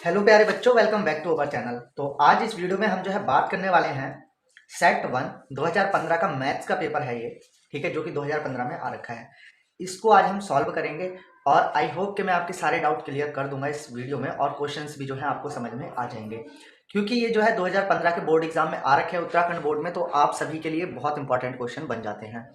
Hello प्यारे बच्चों, welcome back to our channel. तो आज इस वीडियो में हम जो है बात करने वाले हैं सेट वन 2015 का मैथ्स का पेपर है ये, ठीक है, जो कि 2015 में आ रखा है। इसको आज हम सॉल्व करेंगे और आई होप कि मैं आपके सारे डाउट क्लियर कर दूंगा इस वीडियो में और क्वेश्चंस भी जो है आपको समझ में आ जाएंगे, क्योंकि ये जो है 2015 के बोर्ड एग्जाम में आ रखे हैं उत्तराखंड बोर्ड में, तो आप सभी के लिए बहुत इंपॉर्टेंट क्वेश्चन बन जाते हैं।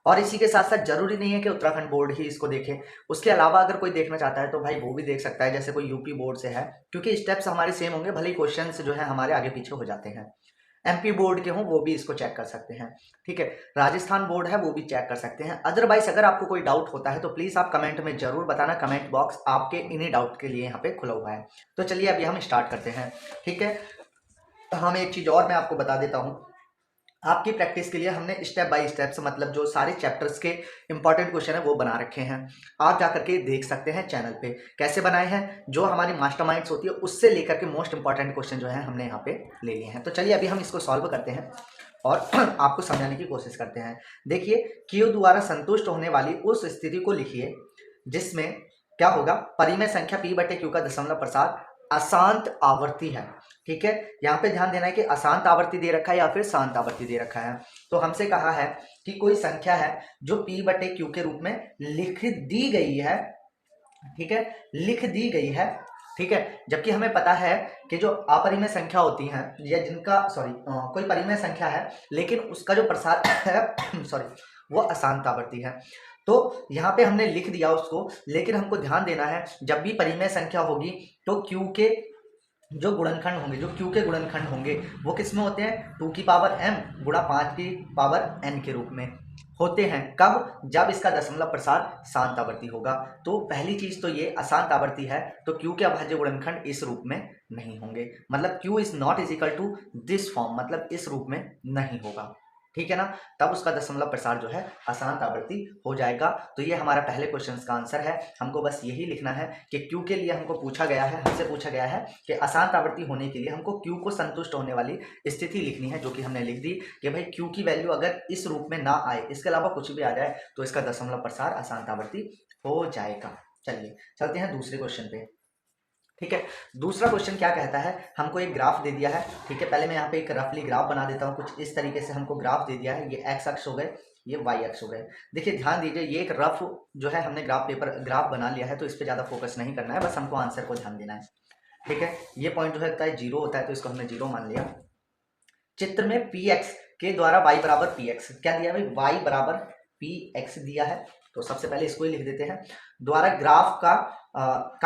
और इसी के साथ साथ जरूरी नहीं है कि उत्तराखंड बोर्ड ही इसको देखे, उसके अलावा अगर कोई देखना चाहता है तो भाई वो भी देख सकता है, जैसे कोई यूपी बोर्ड से है, क्योंकि स्टेप्स हमारे सेम होंगे, भले ही क्वेश्चन जो है हमारे आगे पीछे हो जाते हैं। एमपी बोर्ड के हों वो भी इसको चेक कर सकते हैं, ठीक है। राजस्थान बोर्ड है वो भी चेक कर सकते हैं। अदरवाइज अगर आपको कोई डाउट होता है तो प्लीज आप कमेंट में जरूर बताना, कमेंट बॉक्स आपके इन्हीं डाउट के लिए यहाँ पे खुला हुआ है। तो चलिए अभी हम स्टार्ट करते हैं, ठीक है। तो हम एक चीज और मैं आपको बता देता हूँ, आपकी प्रैक्टिस के लिए हमने स्टेप बाय स्टेप्स, मतलब जो सारे चैप्टर्स के इंपॉर्टेंट क्वेश्चन है वो बना रखे हैं। आप जा करके देख सकते हैं चैनल पे कैसे बनाए हैं, जो हमारी मास्टरमाइंड्स होती है उससे लेकर के मोस्ट इंपॉर्टेंट क्वेश्चन जो है हमने यहाँ पे ले लिए हैं। तो चलिए अभी हम इसको सॉल्व करते हैं और आपको समझाने की कोशिश करते हैं। देखिए, क्यू द्वारा संतुष्ट होने वाली उस स्थिति को लिखिए जिसमें क्या होगा, परिमेय संख्या p बटे क्यू का दशमलव प्रसार अशांत आवर्ती है, ठीक है। यहाँ पे ध्यान देना है कि अशांत आवर्ती दे रखा है या फिर शांत आवर्ती दे रखा है। तो हमसे कहा है कि कोई संख्या है जो p बटे क्यू के रूप में लिख दी गई है, ठीक है, लिख दी गई है, ठीक है। जबकि हमें पता है कि जो अपरिमेय संख्या होती हैं या जिनका कोई परिमेय संख्या है लेकिन उसका जो प्रसार है सॉरी वो अशांत आवर्ती है। तो यहाँ पे हमने लिख दिया उसको, लेकिन हमको ध्यान देना है जब भी परिमेय संख्या होगी तो क्यू के जो गुणनखंड होंगे, जो क्यू के गुणनखंड होंगे वो किस में होते हैं, 2 की पावर m गुणा 5 की पावर n के रूप में होते हैं। कब, जब इसका दशमलव प्रसार शांत आवर्ती होगा। तो पहली चीज तो ये अशांत आवर्ती है तो क्यू के अभाज्य गुणनखंड इस रूप में नहीं होंगे, मतलब Q is not is equal to this form, मतलब इस रूप में नहीं होगा, ठीक है ना। तब उसका दशमलव प्रसार जो है अशांत आवर्ती हो जाएगा। तो ये हमारा पहले क्वेश्चन का आंसर है। हमको बस यही लिखना है कि क्यू के लिए हमको पूछा गया है, हमसे पूछा गया है कि अशांत आवर्ती होने के लिए हमको क्यू को संतुष्ट होने वाली स्थिति लिखनी है, जो कि हमने लिख दी कि भाई क्यू की वैल्यू अगर इस रूप में ना आए, इसके अलावा कुछ भी आ जाए, तो इसका दशमलव प्रसार अशांत आवर्ती हो जाएगा। चलिए चलते हैं दूसरे क्वेश्चन पे, ठीक है। दूसरा क्वेश्चन क्या कहता है, हमको एक ग्राफ दे दिया है, ठीक है। पहले मैं यहाँ पे एक रफली ग्राफ बना देता हूँ, कुछ इस तरीके से हमको ग्राफ दे दिया है। ये एक्स अक्ष हो गए, ये वाई अक्ष हो गए। देखिए ध्यान दीजिए, ये एक रफ जो है हमने ग्राफ बना लिया है, तो इस पर ज्यादा फोकस नहीं करना है, बस हमको आंसर को ध्यान देना है, ठीक है। ये पॉइंट जो होता है जीरो होता है, तो इसको हमने जीरो मान लिया। चित्र में पी एक्स के द्वारा वाई बराबर पी एक्स क्या दिया भाई, वाई बराबर पी एक्स दिया है। तो सबसे पहले इसको ही लिख देते हैं, द्वारा ग्राफ का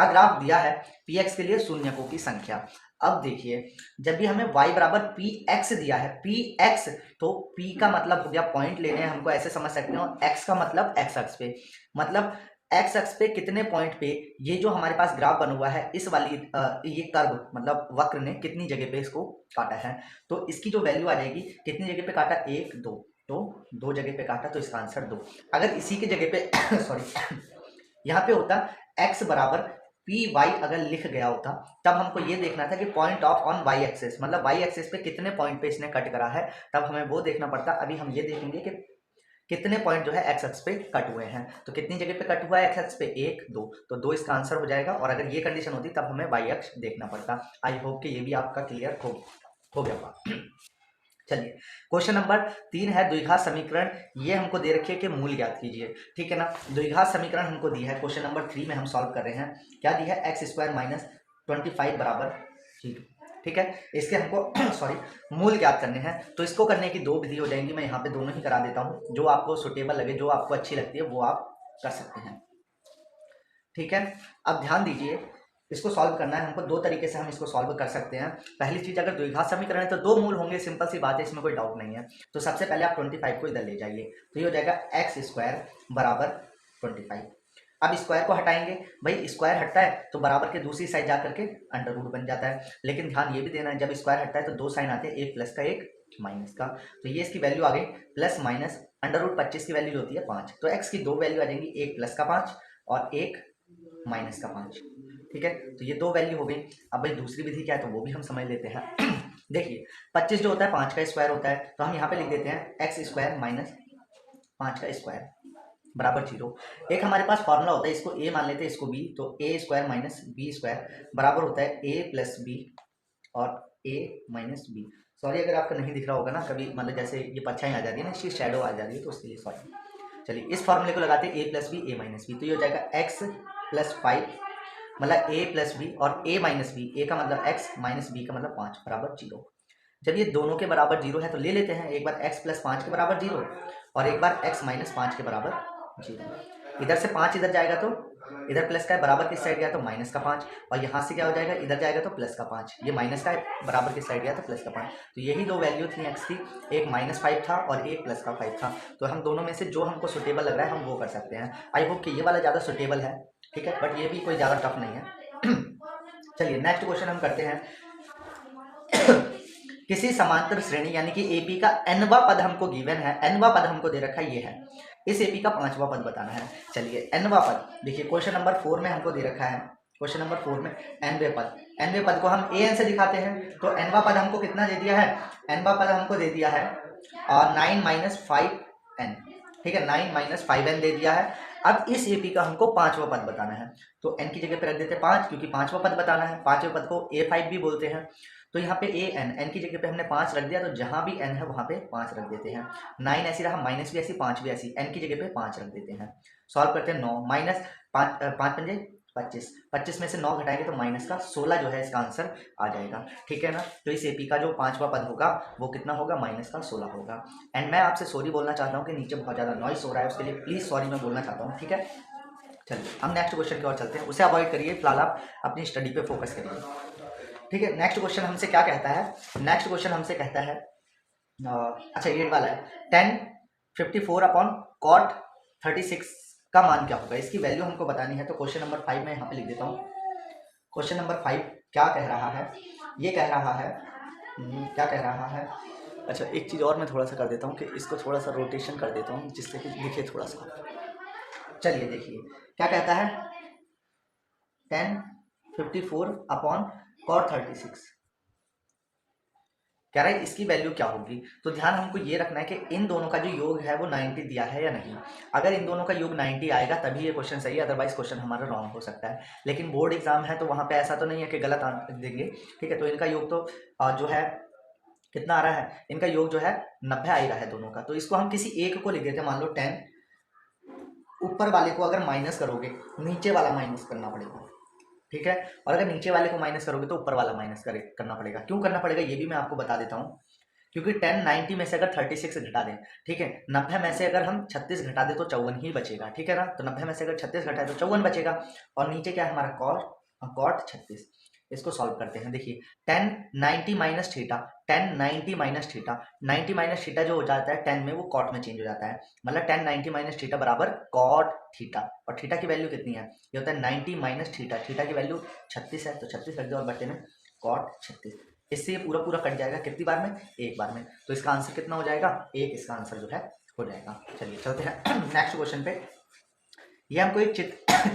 ग्राफ दिया है पी एक्स के लिए शून्यकों की संख्या। अब देखिए, जब भी हमें y बराबर पी एक्स दिया है, पी एक्स, तो p का मतलब हो गया पॉइंट लेने हैं, हमको ऐसे समझ सकते हो, x का मतलब x अक्ष पे, मतलब एक्स अक्ष पे कितने पॉइंट पे ये जो हमारे पास ग्राफ बना हुआ है, इस वाली ये कर्व मतलब वक्र ने कितनी जगह पे इसको काटा है। तो इसकी जो वैल्यू आ जाएगी, कितनी जगह पे काटा, एक दो, तो दो जगह पे काटा, तो इसका आंसर दो। अगर इसी के जगह पे सॉरी यहाँ पे होता x बराबर पी वाई अगर लिख गया होता, तब हमको ये देखना था कि point of on Y axis, मतलब वाई एक्सेस पे कितने पॉइंट पे इसने कट करा है, तब हमें वो देखना पड़ता। अभी हम ये देखेंगे कि कितने पॉइंट जो है एक्स अक्ष पे कट हुए हैं, तो कितनी जगह पे कट हुआ है एक्स अक्ष पे, एक दो, तो दो इसका आंसर हो जाएगा। और अगर ये कंडीशन होती तब हमें वाई अक्ष देखना पड़ता। आई होप कि ये भी आपका क्लियर हो गया होगा। चलिए क्वेश्चन नंबर 3 है द्विघात समीकरण, ये हमको दे रखी है कि मूल ज्ञात कीजिए, ठीक है ना। द्विघात समीकरण हमको दी है, क्वेश्चन नंबर 3 में हम सॉल्व कर रहे हैं। क्या दी है, एक्स स्क्वायर माइनस 25 बराबर 0, ठीक है। इसके हमको सॉरी मूल ज्ञात करने हैं, तो इसको करने की दो विधि हो जाएंगी, मैं यहाँ पे दोनों ही करा देता हूँ, जो आपको सुटेबल लगे, जो आपको अच्छी लगती है वो आप कर सकते हैं, ठीक है। अब ध्यान दीजिए, इसको सॉल्व करना है हमको, दो तरीके से हम इसको सॉल्व कर सकते हैं। पहली चीज, अगर द्विघात समीकरण है तो दो मूल होंगे, सिंपल सी बात है, इसमें कोई डाउट नहीं है। तो सबसे पहले आप 25 को इधर ले जाइए, तो ये हो जाएगा एक्स स्क्वायर बराबर 25। अब स्क्वायर को हटाएंगे, भाई स्क्वायर हटता है तो बराबर के दूसरी साइड जाकर के अंडर रूट बन जाता है। लेकिन ध्यान ये भी देना है, जब स्क्वायर हटता है तो दो साइन आते हैं, एक प्लस का एक माइनस का। तो ये इसकी वैल्यू आ गई प्लस माइनस अंडर रूट 25 की वैल्यू होती है 5, तो एक्स की दो वैल्यू आ जाएंगी, एक प्लस का 5 और एक माइनस का 5, ठीक है। तो ये दो वैल्यू हो गई। अब भाई दूसरी विधि क्या है, तो वो भी हम समझ लेते हैं। देखिए 25 जो होता है 5 का स्क्वायर होता है, तो हम यहाँ पे लिख देते हैं एक्स स्क्वायर माइनस 5 का स्क्वायर बराबर 0। एक हमारे पास फॉर्मूला होता है, इसको a मान लेते हैं, इसको b, तो a square minus B square बराबर होता है a प्लस बी और a माइनस बी। सॉरी अगर आपको नहीं दिख रहा होगा ना कभी, मतलब जैसे ये परछाई आ जाती है ना, इसकी शेडो आ जाती है, तो उसके लिए सॉरी। चलिए इस फॉर्मूले को लगाते हैं a plus B a minus B, तो ये हो जाएगा x प्लस 5 मतलब a प्लस बी और a माइनस बी, a का मतलब x माइनस बी का मतलब 5 बराबर 0। जब ये दोनों के बराबर 0 है तो ले लेते हैं, एक बार x प्लस 5 के बराबर 0 और एक बार x माइनस 5 के बराबर 0। इधर से 5 इधर जाएगा तो इधर प्लस का है, बराबर किस साइड गया तो माइनस का 5, और यहाँ से क्या हो जाएगा, इधर जाएगा तो प्लस का 5, ये माइनस का है, बराबर किस साइड गया तो प्लस का 5। तो यही दो वैल्यू थी x की, एक माइनस 5 था और एक प्लस का 5 था। तो हम दोनों में से जो हमको सुटेबल लग रहा है हम वो कर सकते हैं। आई होप कि ये वाला ज़्यादा सुटेबल है, ठीक है, बट ये भी कोई ज़्यादा टफ नहीं है। चलिए नेक्स्ट क्वेश्चन हम करते हैं। किसी समांतर श्रेणी यानी कि एपी का nवा पद हमको गिवन है, nवा पद हमको दे रखा है, ये है, इस एपी का 5वां पद बताना है। चलिए nवा पद देखिए क्वेश्चन नंबर 4 में हमको दे रखा है, क्वेश्चन नंबर 4 में nवे पद को हम an से दिखाते हैं, तो nवा पद हमको कितना दे दिया है, nवा पद हमको दे दिया है 9 माइनस 5n, ठीक है, 9 माइनस 5n दे दिया है। अब इस एपी का हमको 5वां पद बताना है, तो n की जगह पे रख देते हैं 5, क्योंकि 5वां पद बताना है, 5वें पद को a5 भी बोलते हैं। तो यहाँ पे n की जगह पे हमने 5 रख दिया, तो जहां भी n है वहां पे 5 रख देते हैं। 9 ऐसी रहा, माइनस भी ऐसी, 5 भी ऐसी, n की जगह पे 5 रख देते हैं। सॉल्व करते हैं, 9 माइनस 5 पंजे 25, 25 में से 9 घटाएंगे तो माइनस का 16 जो है इसका आंसर आ जाएगा, ठीक है ना। तो इस एपी का जो 5वां पद होगा वो कितना होगा, माइनस का 16 होगा। एंड मैं आपसे सॉरी बोलना चाहता हूँ कि नीचे बहुत ज़्यादा नॉइस हो रहा है, उसके लिए प्लीज़ सॉरी मैं बोलना चाहता हूँ, ठीक है। चलिए हम नेक्स्ट क्वेश्चन की ओर चलते हैं, उसे अवॉइड करिए, फिलहाल आप अपनी स्टडी पे फोकस करिए, ठीक है। नेक्स्ट क्वेश्चन हमसे क्या कहता है, नेक्स्ट क्वेश्चन हमसे कहता है अच्छा ये वाला है, 1054 अपॉन कॉट 36 का मान क्या होगा, इसकी वैल्यू हमको बतानी है। तो क्वेश्चन नंबर 5 में यहाँ पे लिख देता हूँ। क्वेश्चन नंबर 5 क्या कह रहा है, ये कह रहा है क्या कह रहा है, अच्छा एक चीज़ और मैं थोड़ा सा कर देता हूँ कि इसको थोड़ा सा रोटेशन कर देता हूँ जिससे कि दिखे थोड़ा सा। चलिए देखिए क्या कहता है, 1054 अपॉन कॉट 36 कह रहा है इसकी वैल्यू क्या होगी। तो ध्यान हमको ये रखना है कि इन दोनों का जो योग है वो 90 दिया है या नहीं। अगर इन दोनों का योग 90 आएगा तभी ये क्वेश्चन सही है, अदरवाइज क्वेश्चन हमारा रॉन्ग हो सकता है। लेकिन बोर्ड एग्जाम है तो वहाँ पे ऐसा तो नहीं है कि गलत आंसर देंगे, ठीक है। तो इनका योग तो जो है कितना आ रहा है, इनका योग जो है 90 आ ही रहा है दोनों का। तो इसको हम किसी एक को लिख देते हैं, मान लो 10, ऊपर वाले को अगर माइनस करोगे नीचे वाला माइनस करना पड़ेगा, ठीक है। और अगर नीचे वाले को माइनस करोगे तो ऊपर वाला माइनस करना पड़ेगा। क्यों करना पड़ेगा ये भी मैं आपको बता देता हूँ, क्योंकि 10 90 में से अगर 36 घटा दें, ठीक है, 90 में से अगर हम 36 घटा दें तो 54 ही बचेगा, ठीक है ना। तो 90 में से अगर 36 घटाए तो 54 बचेगा, और नीचे क्या है हमारा कॉट 36। इसको सॉल्व करते हैं, देखिए 10 90 minus theta, 10 90 minus theta, 90 minus theta जो हो जाता है 10 में वो कॉट में चेंज हो जाता है, मतलब 10 90 माइनस थीटा बराबर कॉट थीटा। और थीटा की वैल्यू कितनी है, ये होता है 90 माइनस थीटा, थीटा की वैल्यू 36 है, तो 36 रख दो और बटे में कॉट 36। इससे ये पूरा पूरा कट जाएगा, कितनी बार में, एक बार में। तो इसका आंसर कितना हो जाएगा, एक, इसका आंसर जो है हो जाएगा। चलिए चलते हैं नेक्स्ट क्वेश्चन पे। ये हमको एक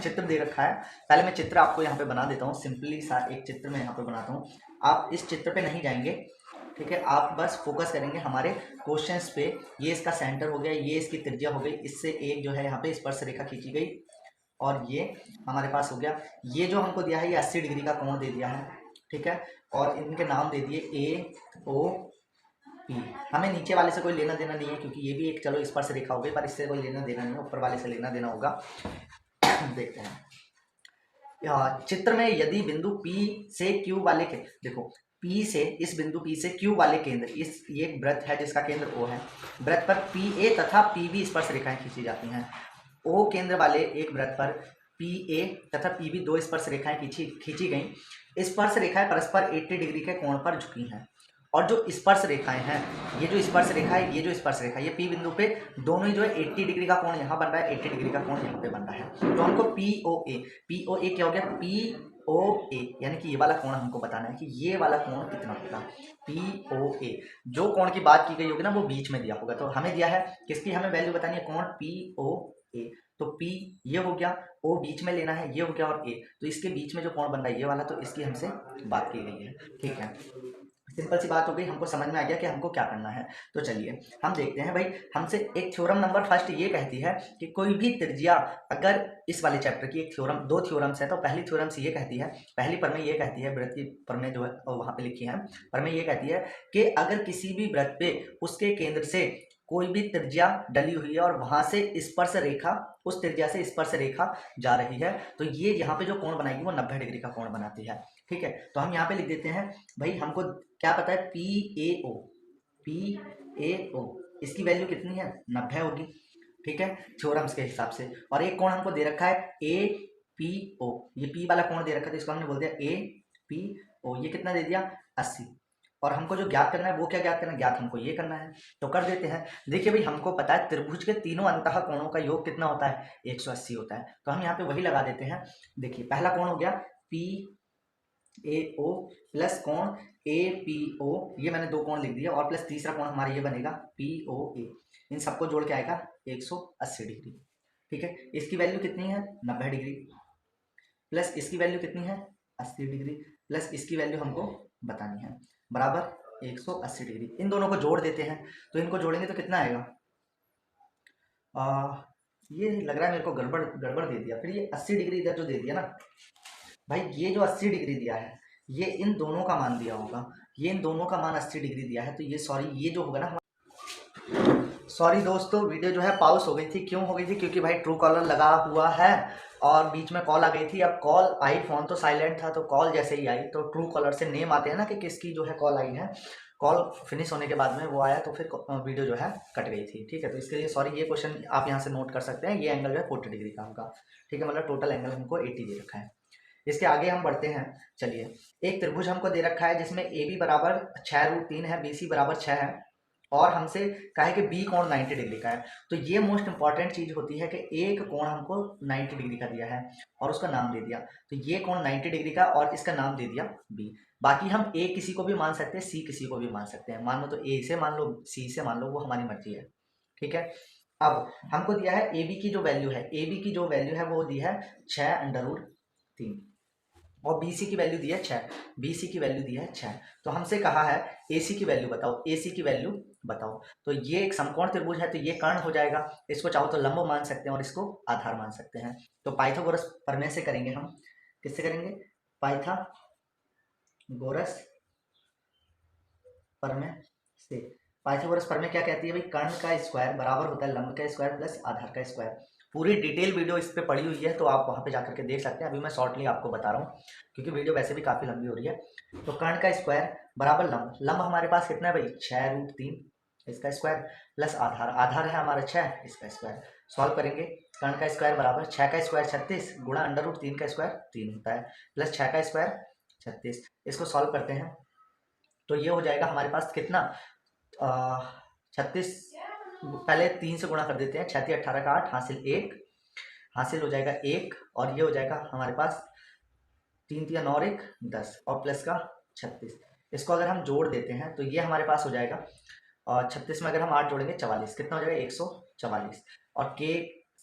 चित्र दे रखा है, पहले मैं चित्र आपको यहाँ पे बना देता हूँ, सिंपली सा एक चित्र मैं यहाँ पे बनाता हूँ। आप इस चित्र पे नहीं जाएंगे, ठीक है, आप बस फोकस करेंगे हमारे क्वेश्चंस पे। ये इसका सेंटर हो गया, ये इसकी त्रिज्या हो गई, इससे एक जो है यहाँ पे स्पर्श रेखा खींची गई, और ये हमारे पास हो गया। ये जो हमको दिया है ये 80 डिग्री का कोण दे दिया है, ठीक है, और इनके नाम दे दिए ए ओ पी। हमें नीचे वाले से कोई लेना देना नहीं है, क्योंकि ये भी एक चलो स्पर्श रेखा हो गई, पर इससे कोई लेना देना नहीं है, ऊपर वाले से लेना देना होगा। देखते हैं चित्र में, यदि बिंदु P से Q वाले के, देखो P से, इस बिंदु P से Q वाले केंद्र, इस ये एक वृत्त है जिसका केंद्र O है, वृत्त पर PA तथा PB स्पर्श रेखाएं खींची जाती हैं। O केंद्र वाले एक वृत्त पर PA तथा PB दो स्पर्श रेखाएं खींची गई। स्पर्श रेखाएं परस्पर 80 डिग्री के कोण पर झुकी हैं, और जो स्पर्श रेखाएं हैं, ये जो स्पर्श रेखा है, ये जो स्पर्श रेखा है, ये P बिंदु पे दोनों ही जो है 80 डिग्री का कोण यहाँ बन रहा है, 80 डिग्री का कोण यहाँ पे बन रहा है। तो हमको POA क्या हो गया, POA यानी कि ये वाला कोण हमको बताना है कि ये वाला कोण कितना होगा। POA जो कोण की बात की गई होगी ना वो बीच में दिया होगा, तो हमें दिया है किसकी हमें वैल्यू बतानी है, कोण POA। तो P ये हो गया, O बीच में लेना है, ये हो गया, और A, तो इसके बीच में जो कोण बन रहा है ये वाला, तो इसकी हमसे बात की गई है, ठीक है। सिंपल सी बात हो गई, हमको समझ में आ गया कि हमको क्या करना है। तो चलिए हम देखते हैं भाई, हमसे एक थ्योरम नंबर फर्स्ट ये कहती है कि कोई भी त्रिज्या, अगर इस वाले चैप्टर की एक थ्योरम, दो थ्योरम्स है, तो पहली थ्योरम से ये कहती है, पहली प्रमेय ये कहती है, वृत्त की प्रमेय जो है वहां पे लिखी है, प्रमेय ये कहती है कि अगर किसी भी वृत्त पे उसके केंद्र से कोई भी त्रिज्या डली हुई है और वहां से स्पर्श रेखा, उस त्रिज्या से स्पर्श रेखा जा रही है, तो ये यहाँ पे जो कोण बनाएगी वो 90 डिग्री का कोण बनाती है। ठीक है, तो हम यहाँ पे लिख देते हैं भाई, हमको क्या पता है, P A O, P A ओ इसकी वैल्यू कितनी है, 90 होगी। ठीक है, थ्योरम्स के हिसाब से। और एक कोण हमको दे रखा है ए पी ओ, ये पी वाला कोण दे रखा है, तो इसको हमने बोल दिया ए पी ओ, ये कितना दे दिया, 80। और हमको जो ज्ञात करना है वो क्या ज्ञात करना है, ज्ञात हमको ये करना है, तो कर देते हैं। देखिए भाई, हमको पता है त्रिभुज के तीनों अंतः कोणों का योग कितना होता है, 180 होता है, तो हम यहाँ पे वही लगा देते हैं। देखिए पहला कोण हो गया पी ए ओ प्लस कोण ए पी ओ, ये मैंने दो कोण लिख दिया, और प्लस तीसरा कोण हमारा ये बनेगा पी ओ ए, इन सबको जोड़ के आएगा 180 डिग्री। ठीक है, इसकी वैल्यू कितनी है, 90 डिग्री, प्लस इसकी वैल्यू कितनी है, 80 डिग्री, प्लस इसकी वैल्यू हमको बतानी है, बराबर 180 डिग्री। इन दोनों को जोड़ देते हैं, तो इनको जोड़ेंगे तो कितना आएगा, ये लग रहा है मेरे को गड़बड़ गड़बड़ दे दिया, फिर ये 80 डिग्री इधर जो दे दिया ना भाई, ये जो 80 डिग्री दिया है ये इन दोनों का मान दिया होगा, ये इन दोनों का मान 80 डिग्री दिया है, तो ये सॉरी, ये जो होगा ना, सॉरी दोस्तों, वीडियो जो है पॉज हो गई थी। क्यों हो गई थी, क्योंकि भाई ट्रू कॉलर लगा हुआ है और बीच में कॉल आ गई थी। अब कॉल आई, फोन तो साइलेंट था, तो कॉल जैसे ही आई तो ट्रू कॉलर से नेम आते हैं ना कि किसकी जो है कॉल आई है, कॉल फिनिश होने के बाद में वो आया, तो फिर वीडियो जो है कट गई थी। ठीक है, तो इसके लिए सॉरी, ये क्वेश्चन आप यहाँ से नोट कर सकते हैं, ये एंगल जो है 40 डिग्री का होगा। ठीक है, मतलब टोटल एंगल हमको 80 दे रखा है। इसके आगे हम बढ़ते हैं। चलिए, एक त्रिभुज हमको दे रखा है जिसमें ए बी बराबर 6√3 है, बी सी बराबर 6 है, और हमसे कहा है कि बी कोण 90 डिग्री का है। तो ये मोस्ट इंपॉर्टेंट चीज होती है कि एक कोण हमको 90 डिग्री का दिया है और उसका नाम दे दिया, तो ये कोण 90 डिग्री का और इसका नाम दे दिया बी। बाकी हम ए किसी को भी मान सकते हैं, सी किसी को भी मान सकते हैं, मान लो तो ए से मान लो, सी से मान लो, वो हमारी मर्जी है। ठीक है, अब हमको दिया है ए बी की जो वैल्यू है, ए बी की जो वैल्यू है वो दी है 6√3, और बी सी की वैल्यू दी है 6, बी सी की वैल्यू दी है 6। तो हमसे कहा है ए सी की वैल्यू बताओ, ए सी की वैल्यू बताओ। तो ये एक समकोण त्रिभुज है, तो ये कर्ण हो जाएगा, इसको चाहो तो लंब मान सकते हैं और इसको आधार मान सकते हैं। तो पाइथागोरस प्रमेय से करेंगे हम, किससे करेंगे, पाइथागोरस प्रमेय से। पाइथागोरस प्रमेय क्या कहती है भाई, कर्ण का स्क्वायर बराबर होता है लंब का स्क्वायर प्लस आधार का स्क्वायर। पूरी डिटेल वीडियो इस पे पड़ी हुई है, तो आप वहां पे जाकर के देख सकते हैं, अभी मैं शॉर्टली आपको बता रहा हूँ क्योंकि वीडियो वैसे भी काफी लंबी हो रही है। तो कर्ण का स्क्वायर बराबर लंब, लंब हमारे पास कितना है भाई, 6√3, इसका स्क्वायर प्लस आधार, आधार है हमारा 6, इसका स्क्वायर। सॉल्व करेंगे, कर्ण का स्क्वायर बराबर 6 का स्क्वायर 36 गुणा √3 का स्क्वायर 3 होता है, प्लस 6 का स्क्वायर 36। इसको सॉल्व करते हैं तो ये हो जाएगा हमारे पास कितना, 36, पहले 3 से गुणा कर देते हैं, 6 18 का 8, हासिल 1, हासिल हो जाएगा 1, और ये हो जाएगा हमारे पास 3 3 9 1 10, और प्लस का 36। इसको अगर हम जोड़ देते हैं तो ये हमारे पास हो जाएगा, और 36 में अगर हम 8 जोड़ेंगे 44, कितना हो जाएगा 144, और के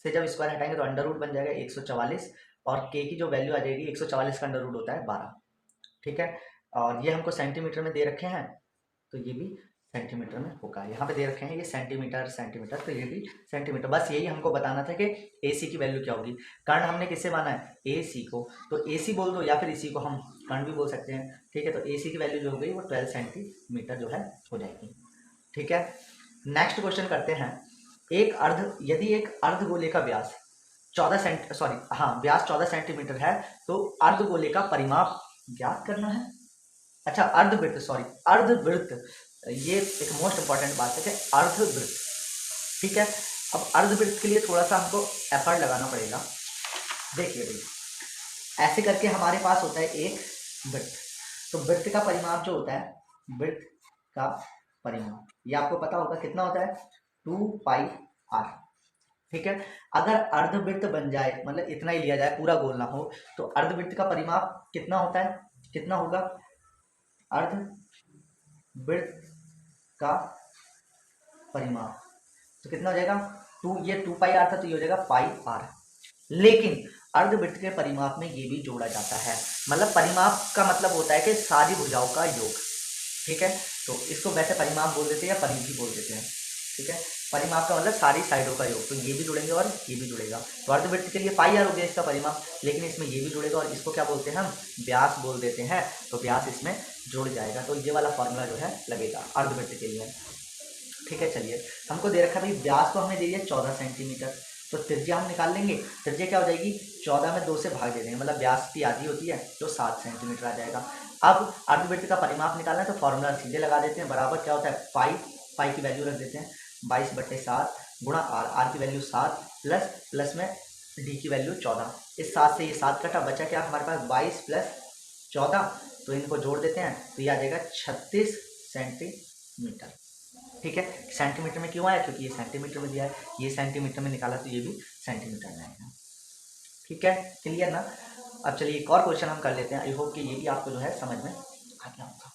से जब स्क्वायर हटाएंगे तो अंडर रूट बन जाएगा 144, और के की जो वैल्यू आ जाएगी 144 का अंडर रूट होता है 12। ठीक है, और ये हमको सेंटीमीटर में दे रखे हैं, तो ये भी सेंटीमीटर में होगा। यहाँ पे दे रखे हैं ये सेंटीमीटर सेंटीमीटर, तो ये भी सेंटीमीटर। बस यही हमको बताना था कि ए सी की वैल्यू क्या होगी। कर्ण हमने किससे माना है, ए सी को, तो ए सी बोल दो या फिर इसी को हम कर्ण भी बोल सकते हैं। ठीक है, तो ए सी की वैल्यू जो हो गई वो 12 सेंटीमीटर जो है हो जाएगी। ठीक है, नेक्स्ट क्वेश्चन करते हैं। एक अर्ध, यदि एक अर्धगोले का व्यास 14 सेंटीमीटर है, तो अर्धगोले का परिमाप ज्ञात करना है। अच्छा, अर्धवृत्त, ये एक मोस्ट इंपॉर्टेंट बात है कि अर्धवृत्त। ठीक है, अब अर्धवृत्त के लिए थोड़ा सा हमको एफर्ट लगाना पड़ेगा। देखिए भाई, ऐसे करके हमारे पास होता है एक वृत्त, तो वृत्त का परिमाप जो होता है, वृत्त का परिमाप ये आपको पता होगा कितना होता है, 2πr। ठीक है, अगर अर्धवृत्त बन जाए, मतलब इतना ही लिया जाए, पूरा गोल ना हो, तो अर्धवृत्त का परिमाप कितना होता है, कितना होगा, अर्धवृत्त का परिमाप तो कितना हो जाएगा, 2, ये 2πr था, तो ये हो जाएगा πr। लेकिन अर्धवृत्त के परिमाप में ये भी जोड़ा जाता है, मतलब परिमाप का मतलब होता है कि सारी भुजाओं का योग। ठीक है, तो इसको वैसे परिमाप बोल देते हैं या परिधि बोल देते हैं। ठीक है, परिमाप का मतलब सारी साइडों का योग, तो ये भी जुड़ेंगे और ये भी जुड़ेगा। तो अर्धवृत्त के लिए पाई आर हो गया इसका परिमाप, लेकिन इसमें ये भी जुड़ेगा और इसको क्या बोलते हैं हम, व्यास बोल देते हैं। तो व्यास इसमें जुड़ जाएगा, तो ये वाला फॉर्मूला जो है लगेगा अर्धवृत्त के लिए। ठीक है, चलिए हमको दे रखा है भाई, व्यास को हमने दे दिया 14 सेंटीमीटर, तो त्रिज्या हम निकाल लेंगे। त्रिज्या क्या हो जाएगी, 14 में 2 से भाग दे देंगे, मतलब व्यास की आधी होती है तो 7 सेंटीमीटर आ जाएगा। अब अर्धवृत्त का परिमाप निकालना है तो फॉर्मूला सीधे लगा देते हैं, बराबर क्या होता है पाई, पाई की वैल्यू रख देते हैं 22/7 गुणा आर, आर की वैल्यू 7 प्लस में डी की वैल्यू 14। इस 7 से ये 7 कटा, बचा क्या हमारे पास 22 + 14, तो इनको जोड़ देते हैं तो ये आ जाएगा 36 सेंटीमीटर। ठीक है, सेंटीमीटर में क्यों आया, क्योंकि ये सेंटीमीटर में दिया है, ये सेंटीमीटर में निकाला तो ये भी सेंटीमीटर में आएगा। ठीक है, क्लियर ना। अब चलिए एक और क्वेश्चन हम कर लेते हैं, आई होप कि ये भी आपको जो है समझ में आ गया होगा,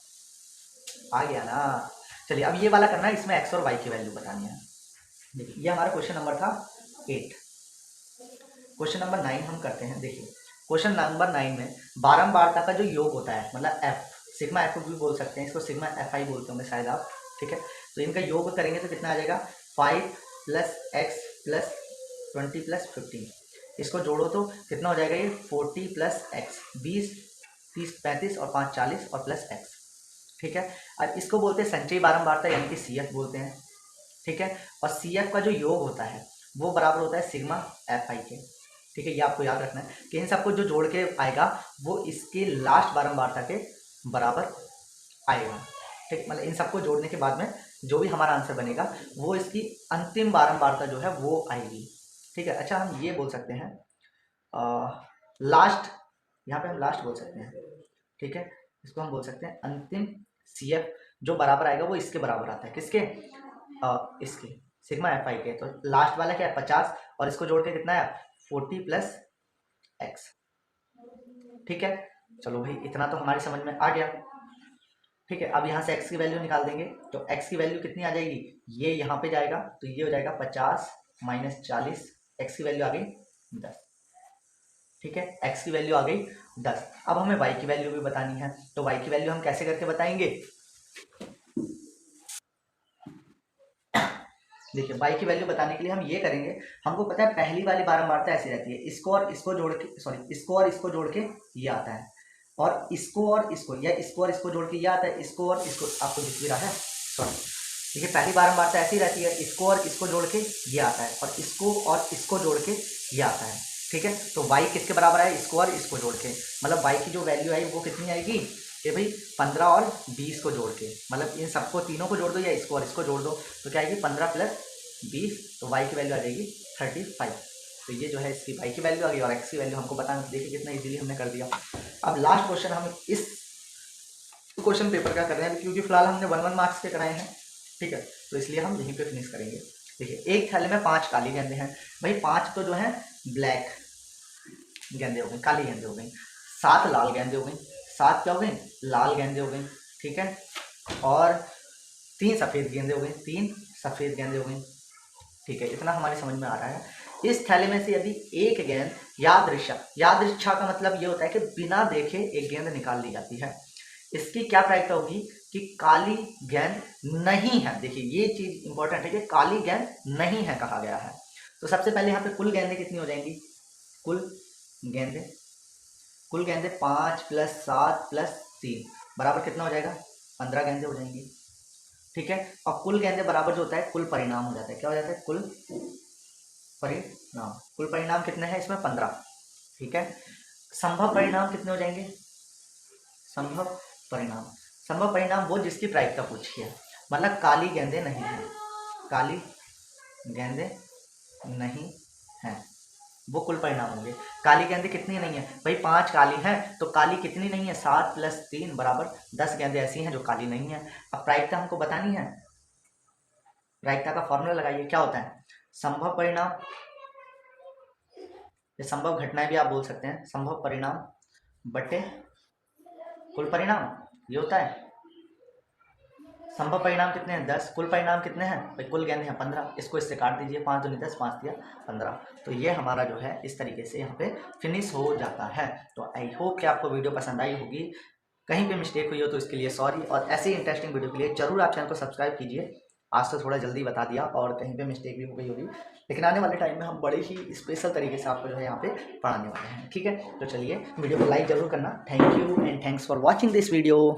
आ गया ना। चलिए अब ये वाला करना है, इसमें एक्स और वाई की वैल्यू बतानी है। देखिए ये हमारा क्वेश्चन नंबर था 8। क्वेश्चन नंबर 9 हम करते हैं। देखिए क्वेश्चन नंबर 9 में बारंबारता का जो योग होता है, मतलब एफ, सिग्मा एफ भी बोल सकते हैं इसको, सिग्मा एफ आई बोलते होंगे शायद आप। ठीक है, तो इनका योग करेंगे तो कितना आ जाएगा 5 + x + 20 + 15, इसको जोड़ो तो कितना हो जाएगा ये 40 + x, 20, 30, 35 और 5 40 और प्लस x। ठीक है, अब इसको बोलते हैं संचयी बारंबारता, यानी कि सी एफ बोलते हैं। ठीक है, और सी एफ का जो योग होता है वो बराबर होता है सिग्मा एफ आई के। ठीक है, ये आपको याद रखना है कि इन सबको जो जोड़ के आएगा वो इसके लास्ट बारंबारता के बराबर आएगा। ठीक, मतलब इन सबको जोड़ने के बाद में जो भी हमारा आंसर बनेगा वो इसकी अंतिम बारंबारता जो है वो आएगी। ठीक है, अच्छा हम ये बोल सकते हैं लास्ट, यहाँ पे हम लास्ट बोल सकते हैं। ठीक है, इसको हम बोल सकते हैं अंतिम सी एफ जो बराबर आएगा वो इसके बराबर आता है, किसके, इसके सिग्मा एफ आई के। तो लास्ट वाला क्या है 50, और इसको जोड़ के कितना है 40 + x। ठीक है, चलो भाई इतना तो हमारी समझ में आ गया। ठीक है, अब यहाँ से x की वैल्यू निकाल देंगे, तो x की वैल्यू कितनी आ जाएगी, ये यहाँ पे जाएगा तो ये हो जाएगा 50 - 40, x की वैल्यू आ गई 10। ठीक है, x की वैल्यू आ गई 10। अब हमें y की वैल्यू भी बतानी है, तो y की वैल्यू हम कैसे करके बताएंगे। देखिए y की वैल्यू बताने के लिए हम ये करेंगे, हमको पता है पहली वाली बारंबारता ऐसी रहती है, इसको और इसको जोड़ के, सॉरी इसको और इसको जोड़ के ये आता है, और इसको और इसको, या इसको और इसको जोड़ के ये आता है, इसको और इसको, आपको दिख भी रहा है, सॉरी देखिए पहली बारंबारता ऐसी रहती है, इसको और इसको जोड़ के ये आता है, और इसको और इसको जोड़ के ये आता है। ठीक है, तो y किसके बराबर है, इसको और इसको जोड़ के, मतलब y की जो वैल्यू आई वो कितनी आएगी, ये भाई 15 और 20 को जोड़ के, मतलब इन सबको तीनों को जोड़ दो या इसको और इसको जोड़ दो, तो क्या आएगी 15 + 20, तो y की वैल्यू आ जाएगी 35। तो ये जो है इसकी y की वैल्यू आ गई, और x की वैल्यू हमको बताना, देखिए कितना इजीली हमने कर दिया। अब लास्ट क्वेश्चन हम इस क्वेश्चन पेपर का कर रहे हैं, क्योंकि फिलहाल हमने 1 मार्क्स के कराए हैं। ठीक है, तो इसलिए हम यहीं पे फिनिश करेंगे। देखिए एक थैले में 5 काली गेंदे हैं, भाई 5 तो जो है ब्लैक गेंदे हो गई, काली गेंदे हो गई, 7 लाल गेंदे हो गई, 7 क्या हो गई, लाल गेंदे हो गई। ठीक है, और 3 सफ़ेद गेंदे हो गई, 3 सफ़ेद गेंदे हो गई। ठीक है, इतना हमारी समझ में आ रहा है। इस थैले में से यदि एक गेंद यादृच्छा का मतलब ये होता है कि बिना देखे एक गेंद निकाल ली जाती है, इसकी क्या प्रायिकता होगी कि काली गेंद नहीं है। देखिए ये चीज इंपॉर्टेंट है कि काली गेंद नहीं है कहा गया है। तो सबसे पहले यहाँ पे कुल गेंदें कितनी हो जाएंगी, कुल गेंदें 5 + 7 + 3 बराबर कितना हो जाएगा 15 गेंदें हो जाएंगी। ठीक है, और कुल गेंदें बराबर जो होता है कुल परिणाम हो जाता है, क्या हो जाता है कुल परिणाम। कुल परिणाम कितने हैं इसमें 15। ठीक है, संभव परिणाम कितने हो जाएंगे, संभव परिणाम वो जिसकी प्रायिकता पूछी है, मतलब काली गेंदें नहीं है, काली गेंदें नहीं हैं, वो कुल परिणाम होंगे। काली गेंदें कितनी नहीं है भाई 5 काली हैं, तो काली कितनी नहीं है 7 + 3 बराबर 10 गेंदें ऐसी हैं जो काली नहीं है। अब प्रायिकता हमको बतानी है, प्रायिकता का फॉर्मूला लगाइए, क्या होता है संभव परिणाम, ये संभव घटनाएं भी आप बोल सकते हैं, संभव परिणाम बटे कुल परिणाम, ये होता है। संभव परिणाम कितने हैं 10, कुल परिणाम कितने हैं भाई कुल गेंदें हैं 15, इसको इससे काट दीजिए, 5 दूनी 10, 5 दिया 15। तो ये हमारा जो है इस तरीके से यहाँ पे फिनिश हो जाता है। तो आई होप कि आपको वीडियो पसंद आई होगी। कहीं पे मिस्टेक हुई हो तो इसके लिए सॉरी, और ऐसे ही इंटरेस्टिंग वीडियो के लिए जरूर आप चैनल को सब्सक्राइब कीजिए। आज तो थोड़ा जल्दी बता दिया और कहीं पे मिस्टेक भी हो गई होगी, लेकिन आने वाले टाइम में हम बड़े ही स्पेशल तरीके से आपको जो है यहाँ पे पढ़ाने वाले हैं। ठीक है, तो चलिए वीडियो को लाइक जरूर करना। Thank you and thanks for watching this video.